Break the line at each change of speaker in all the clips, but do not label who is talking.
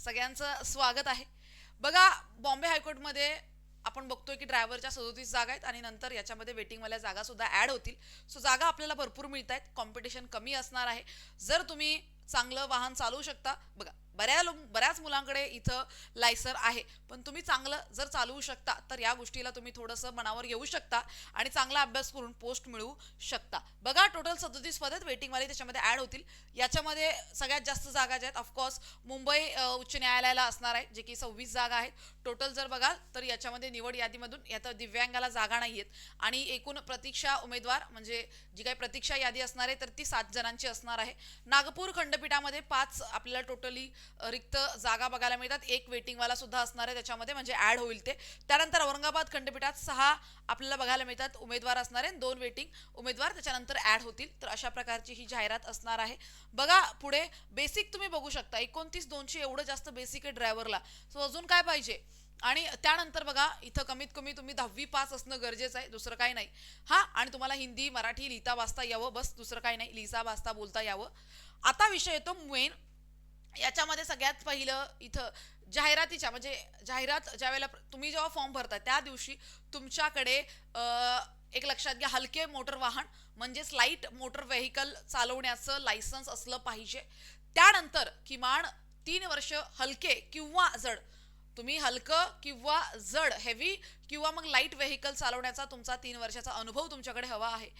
सगळ्यांचं स्वागत आहे. बघा, बॉम्बे हायकोर्टमध्ये आपण बघतोय की ड्रायव्हरच्या 37 जागा आहेत आणि नंतर याच्यामध्ये वेटिंगवाल्या जागा सुद्धा ऍड होतील. सो जागा आपल्याला भरपूर मिळत आहेत, कॉम्पिटिशन कमी असणार आहे. जर तुम्ही चांगलं वाहन चालवू शकता, बघा बऱ्याच मुलांकडे इथं लायसर आहे, पण तुम्ही चांगलं जर चालवू शकता तर या गोष्टीला तुम्ही थोडंसं मनावर घेऊ शकता आणि चांगला अभ्यास करून पोस्ट मिळवू शकता. बघा, टोटल 37 पद आहेत, वेटिंगवाले त्याच्यामध्ये ऍड होतील. याच्यामध्ये सगळ्यात जास्त जागा ज्या आहेत ऑफकोर्स मुंबई उच्च न्यायालयाला असणार आहे, जे की 26 जागा आहेत. टोटल जर बघाल तर याच्यामध्ये निवड यादीमधून यात दिव्यांगाला जागा नाहीयेत आणि एकूण प्रतीक्षा उमेदवार म्हणजे जी काही प्रतीक्षा यादी असणार आहे तर ती 7 जणांची असणार आहे. नागपूर खंडपीठामध्ये 5 आपल्याला टोटली रिक्त जागा बघायला मिळतात. एक वेटिंगवाला सुद्धा असणार आहे त्याच्यामध्ये, म्हणजे ऍड होईल ते. त्यानंतर औरंगाबाद खंडपीठात 6 आपल्याला बघायला मिळतात उमेदवार असणार आहे, 2 वेटिंग उमेदवार त्याच्यानंतर ऍड होतील. तर अशा प्रकारची ही जाहिरात असणार आहे. बघा पुढे बेसिक तुम्ही बघू शकता, 29,200 एवढं जास्त बेसिक आहे ड्रायव्हरला. सो अजून काय पाहिजे. आणि त्यानंतर बघा इथं कमीत कमी तुम्ही 10वी पास असणं गरजेचं आहे, दुसरं काही नाही. हा, आणि तुम्हाला हिंदी मराठी लिहिता वाचता यावं, बस दुसरं काही नाही, लिहिता वाचता बोलता यावं. आता विषय येतो मेन. याच्यामध्ये सगळ्यात पहिलं इथं जाहिरातीच्या म्हणजे जाहिरात ज्या वेळेला तुम्ही जेव्हा फॉर्म भरता त्या दिवशी तुमच्याकडे एक लक्षात घ्या, हलके मोटर वाहन म्हणजेच लाईट मोटर व्हेकल चालवण्याचं लायसन्स असलं पाहिजे. त्यानंतर किमान 3 वर्ष हलके किंवा जड, तुम्ही हलकं किंवा जड हेवी किंवा मग लाईट व्हेकल चालवण्याचा तुमचा 3 वर्षाचा अनुभव तुमच्याकडे हवा आहे.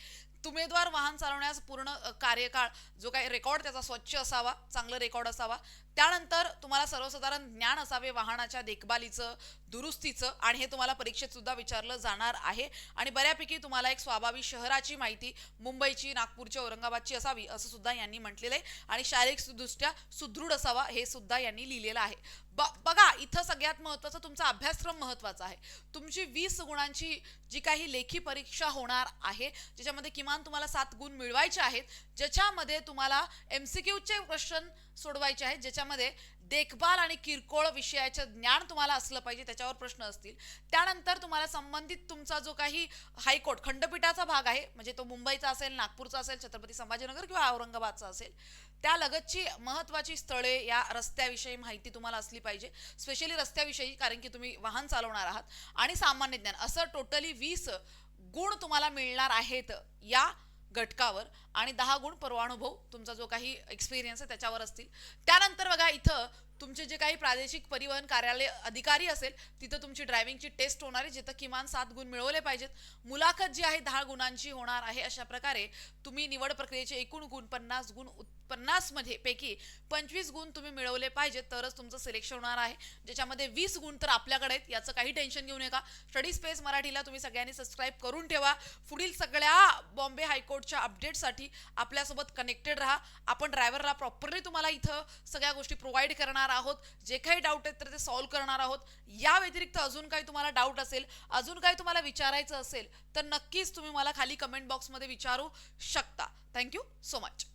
उमेदवार वाहन चालवण्यास पूर्ण कार्यकाळ जो काही रेकॉर्ड त्याचा स्वच्छ असावा, चांगलं रेकॉर्ड असावा. त्यानंतर तुम्हाला सर्वसाधारण ज्ञान असावे वाहनाच्या देखभालीचं, दुरुस्तीचं, आणि हे तुम्हाला परीक्षेत सुद्धा विचारलं जाणार आहे. आणि बऱ्यापैकी तुम्हाला एक स्वाभाविक शहराची माहिती मुंबईची, नागपूरची, औरंगाबादची असावी असं सुद्धा यांनी म्हटलेलं आहे. आणि शारीरिकदृष्ट्या सुदृढ असावा हे सुद्धा यांनी लिहिलेलं आहे. बघा, इथं सगळ्यात महत्वाचं तुमचा अभ्यासक्रम महत्वाचा आहे. तुमची 20 गुणांची जी काही लेखी परीक्षा होणार आहे, ज्याच्यामध्ये किमान तुम्हाला 7 गुण मिळवायचे आहेत, ज्याच्यामध्ये तुम्हाला एमसीक्यूचे क्वेश्चन सोडवायचे आहेत, ज्याच्यामध्ये देखभाल आणि किरकोळ विषयाचे ज्ञान तुम्हाला असलं पाहिजे, त्याच्यावर प्रश्न असतील. त्यानंतर तुम्हाला संबंधित तुमचा जो काही हायकोर्ट खंडपीठाचा भाग आहे, म्हणजे तो मुंबईचा असेल, नागपूरचा असेल, छत्रपती संभाजीनगर किंवा औरंगाबादचा असेल, त्या लगतची महत्वाची स्थळे या रस्त्याविषयी माहिती तुम्हाला असली पाहिजे, स्पेशली रस्त्याविषयी, कारण की तुम्ही वाहन चालवणार आहात. आणि सामान्य ज्ञान, असं टोटली 20 गुण तुम्हाला मिळणार आहेत या घटकावर. आणि 10 गुण पर्वानुभव तुमचा जो काही एक्सपिरियन्स आहे त्याच्यावर असतील. त्यानंतर बघा इथं तुमचे जे काही प्रादेशिक परिवहन कार्यालय अधिकारी असेल तिथं तुमची ड्रायव्हिंगची टेस्ट होणार आहे, जिथं किमान 7 गुण मिळवले पाहिजेत. मुलाखत जी आहे 10 गुणांची होणार आहे. अशा प्रकारे तुम्ही निवड प्रक्रियेचे एकूण गुण 50 गुण, 50 मध्ये पैकी 25 गुण तुम्ही मिळवले पाहिजेत, तरच तुमचं सिलेक्शन होणार आहे. ज्याच्यामध्ये 20 गुण तर आपल्याकडे आहेत, याचं काही टेन्शन घेऊ नका. स्टडी स्पेस मराठीला तुम्ही सगळ्यांनी सबस्क्राईब करून ठेवा. पुढील सगळ्या बॉम्बे हायकोर्टच्या अपडेटसाठी आपल्यासोबत कनेक्टेड राहा. आपण ड्रायव्हरला प्रॉपरली तुम्हाला इथं सगळ्या गोष्टी प्रोव्हाइड करणार आहोत. जे काही डाऊट आहेत तर ते सॉल्व्ह करणार आहोत. या व्यतिरिक्त अजून काही तुम्हाला डाऊट असेल, अजून काही तुम्हाला विचारायचं असेल तर नक्कीच तुम्ही मला खाली कमेंट बॉक्समध्ये विचारू शकता. Thank you so much.